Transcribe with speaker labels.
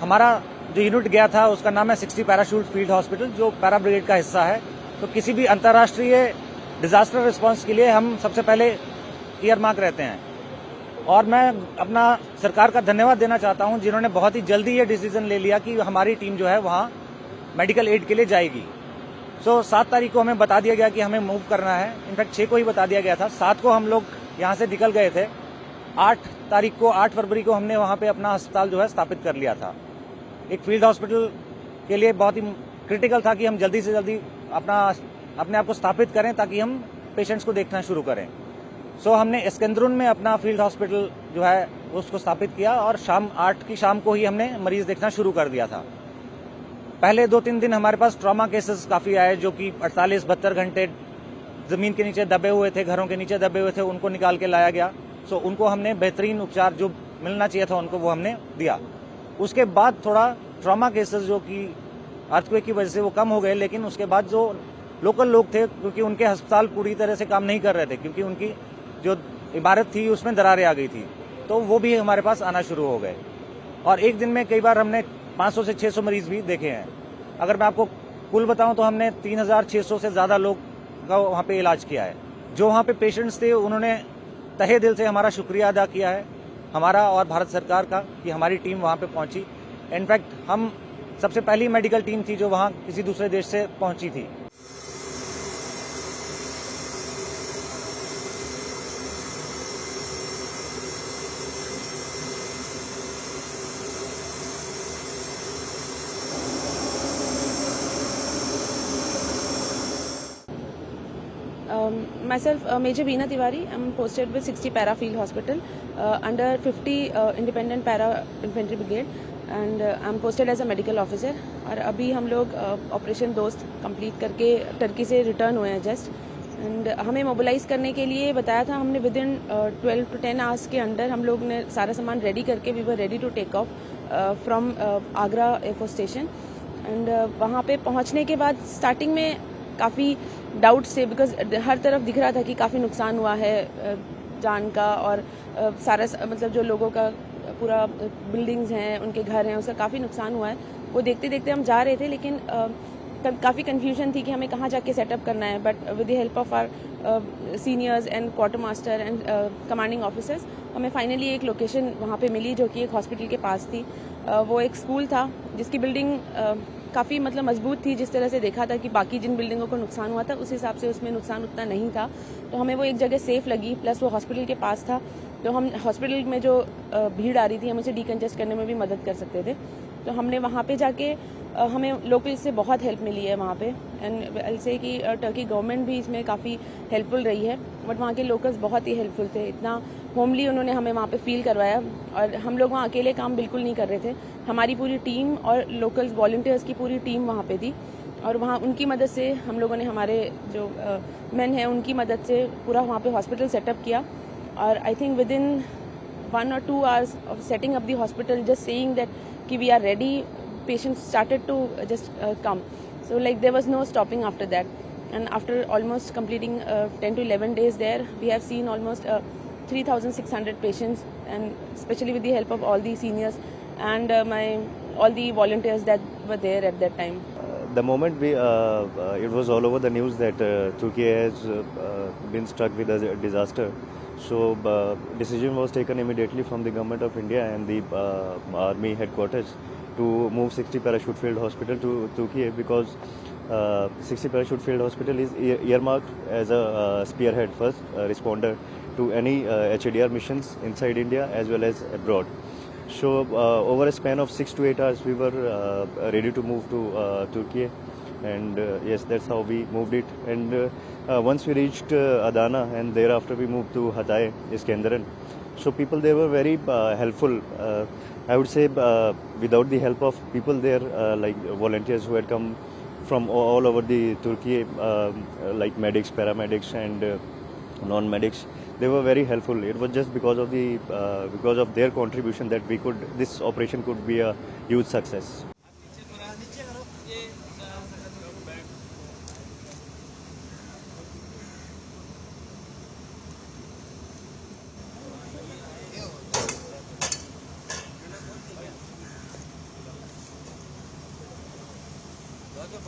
Speaker 1: हमारा जो यूनिट गया था उसका नाम है 60 पैराशूट फील्ड हॉस्पिटल, जो पैरा ब्रिगेड का हिस्सा है। तो किसी भी अंतर्राष्ट्रीय डिजास्टर रिस्पांस के लिए हम सबसे पहले ईयर मार्क रहते हैं। और मैं अपना सरकार का धन्यवाद देना चाहता हूं, जिन्होंने बहुत ही जल्दी ये डिसीजन ले लिया कि हमारी टीम जो है वहां मेडिकल एड के लिए जाएगी। 7 तारीख को हमें बता दिया गया कि हमें मूव करना है। इनफैक्ट 6 को ही बता दिया गया था। 7 को हम लोग यहां से निकल गए थे। 8 फरवरी को हमने वहां पे अपना अस्पताल जो है स्थापित कर लिया था। एक फील्ड हॉस्पिटल के लिए बहुत ही क्रिटिकल था कि हम जल्दी से जल्दी अपने आप को स्थापित करें ताकि हम पेशेंट्स को देखना शुरू करें। हमने एस्केंद्रुन में अपना फील्ड हॉस्पिटल जो है उसको स्थापित किया और शाम 8 की शाम को ही हमने मरीज देखना शुरू कर दिया था। पहले 2-3 दिन हमारे पास ट्रॉमा केसेस काफी आए, जो कि 48-72 घंटे जमीन के नीचे दबे हुए थे, घरों के नीचे दबे हुए थे, उनको निकाल के लाया गया। उनको हमने बेहतरीन उपचार जो मिलना चाहिए था उनको वो हमने दिया। उसके बाद थोड़ा ट्रॉमा केसेस जो कि अर्थक्वेक की वजह से वो कम हो गए, लेकिन उसके बाद जो लोकल लोग थे, क्योंकि उनके अस्पताल पूरी तरह से काम नहीं कर रहे थे, क्योंकि उनकी जो इमारत थी उसमें दरारें आ गई थी, तो वो भी हमारे पास आना शुरू हो गए। और एक दिन में कई बार हमने 500 से 600 मरीज भी देखे हैं। अगर मैं आपको कुल बताऊं तो हमने 3600 से ज्यादा लोग का वहां पे इलाज किया है। जो वहां पे पेशेंट्स थे उन्होंने तहे दिल से हमारा शुक्रिया अदा किया है, हमारा और भारत सरकार का, कि हमारी टीम वहां पे पहुंची। इनफैक्ट हम सबसे पहली मेडिकल टीम थी जो वहां किसी दूसरे देश से पहुंची थी।
Speaker 2: Myself, Major Veena Tiwari. I'm posted with 60 Para Field Hospital under 50 Independent Para Infantry Brigade, and I'm posted as a medical officer. और अभी हम लोग ऑपरेशन दोस्त कंप्लीट करके टर्की से रिटर्न हुए हैं जस्ट। एंड हमें मोबिलाइज करने के लिए बताया था, हमने विद इन 12 to 10 आवर्स के अंदर हम लोग ने सारा सामान रेडी करके we were ready to take off from Agra air force station. And वहाँ पे पहुँचने के बाद स्टार्टिंग में काफ़ी डाउट से, बिकॉज हर तरफ दिख रहा था कि काफ़ी नुकसान हुआ है जान का, और सारा मतलब जो लोगों का पूरा बिल्डिंग्स हैं, उनके घर हैं, उसका काफ़ी नुकसान हुआ है। वो देखते देखते हम जा रहे थे, लेकिन काफ़ी कन्फ्यूजन थी कि हमें कहाँ जाके सेटअप करना है। But with the help of our seniors and quartermaster and commanding officers, हमें फाइनली एक लोकेशन वहाँ पे मिली जो कि एक हॉस्पिटल के पास थी। वो एक स्कूल था जिसकी बिल्डिंग काफ़ी मतलब मजबूत थी। जिस तरह से देखा था कि बाकी जिन बिल्डिंगों को नुकसान हुआ था उस हिसाब से उसमें नुकसान उतना नहीं था, तो हमें वो एक जगह सेफ लगी। प्लस वो हॉस्पिटल के पास था, तो हम हॉस्पिटल में जो भीड़ आ रही थी हम उसे डीकंजेस्ट करने में भी मदद कर सकते थे। तो हमने वहाँ पे जाके हमें लोकल से बहुत हेल्प मिली है वहाँ पे। एंड आई से कि टर्की गवर्नमेंट भी इसमें काफ़ी हेल्पफुल रही है, बट वहाँ के लोकल्स बहुत ही हेल्पफुल थे। इतना होमली उन्होंने हमें वहाँ पे फील करवाया, और हम लोग वहाँ अकेले काम बिल्कुल नहीं कर रहे थे। हमारी पूरी टीम और लोकल्स वॉलंटियर्स की पूरी टीम वहाँ पे थी, और वहाँ उनकी मदद से हम लोगों ने, हमारे जो मैन हैं उनकी मदद से पूरा वहाँ पे हॉस्पिटल सेटअप किया। और I think with in 1 or 2 hours of setting up the hospital, just saying that कि we are ready, patients started to just come. So like there was no stopping after that. And after almost completing 10 to 11 days there, we have seen almost 3,600 patients, and especially with the help of all the seniors and all the volunteers that were there at that time.
Speaker 3: The moment it was all over the news that Turkey has been struck with a disaster. So decision was taken immediately from the government of India and the army headquarters to move 60 Parachute Field Hospital to Turkey, because 60 Parachute Field Hospital is earmarked as a spearhead first responder to any HADR missions inside India as well as abroad. So over a span of 6 to 8 hours we were ready to move to Turkey, and yes, that's how we moved it. And once we reached Adana, and thereafter we moved to Hatay, Iskenderun. So people there were very helpful. I would say without the help of people there, like volunteers who had come from all over the Turkey, like medics, paramedics and non-medics, they were very helpful. It was just because of their contribution that this operation could be a huge success.
Speaker 4: क्या